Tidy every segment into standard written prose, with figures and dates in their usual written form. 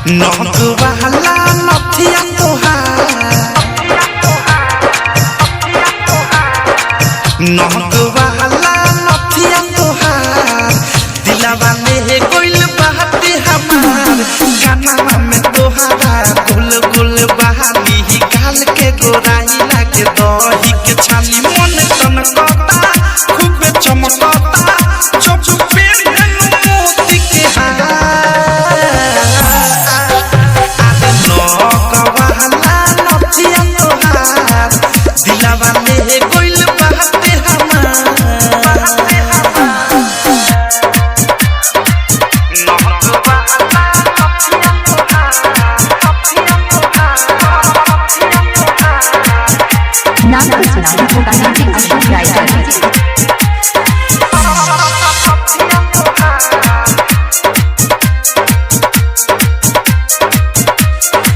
नहक वाला नथिया तोहार नहक वाला नथिया तोहार दिलवा में कोइल बाते हमार गाना में तोहारा गुल गुल बहाली गाल के गोराई लागे दही के छाली मन तन कता खूब चमकता जब पे मोती के दिलवा में कोइल बाते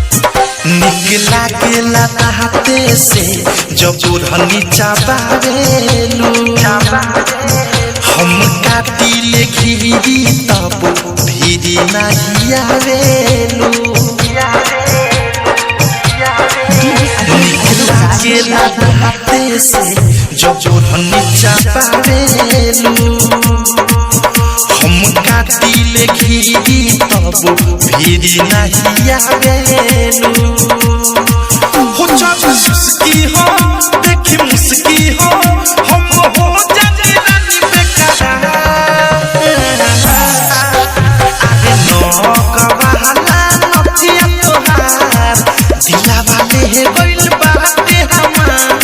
निकला के लाते से जब बुढ़नी चाबारेलू हम काटी ले घिरी तब भीरी नहीं आवेलू निकला के लाते से जब बुढ़नी चाबारेलू हम काटी ले घिरी तब भीरी नहीं आवेलू हो चाचा सुस्की हो देखी मुस्की हो हम हो जाने रानी बेकार आगे नौक वाला नथिया तोहार दिलवा में कोइल बाते हमार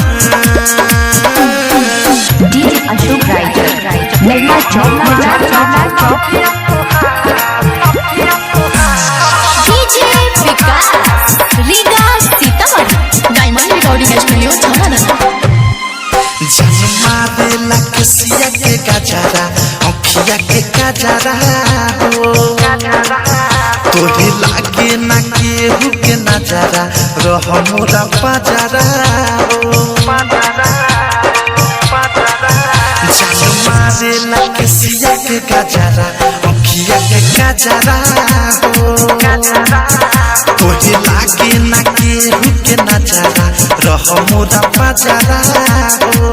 DJ Ashok writer Nirma Chowk DJ Vikas Riga Sitamarhi diamond recording studio छावना जन्मा देला कसिया के गजरा अखिया के गजरा हो तोहे लागे ना केहू के नजरा रह मोरा बाजरा हो जन्मा देला कसिया के गजरा अखिया के गजरा हो तोहे लागे ना केहू के नजरा रह मोरा बाजरा हो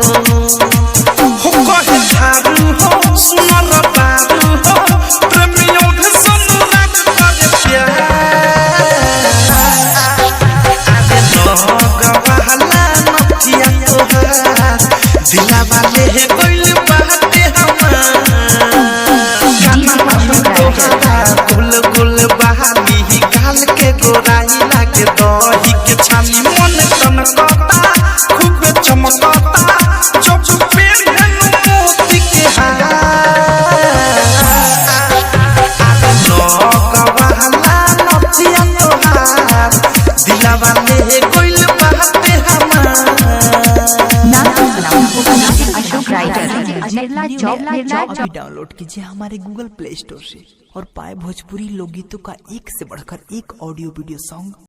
कहे थारू हो सुनर बारू हो प्रेमियों के अनुराग करे प्यार आगे नहक वाला नथिया तोहार दिलवा में कोइल बाते हमार गुल गुल बहाली गाल के गोराई लागे दही के छाली मन तन कता खूब चमकता जब पे मोती के नहक वाला नथिया तोहार दिलवा में कोइल बाते हमार अशोक राइटर निर्ला चौक अभी डाउनलोड कीजिए हमारे गूगल प्ले स्टोर से और पाए भोजपुरी लोकगीतों का एक से बढ़कर एक ऑडियो वीडियो सॉन्ग।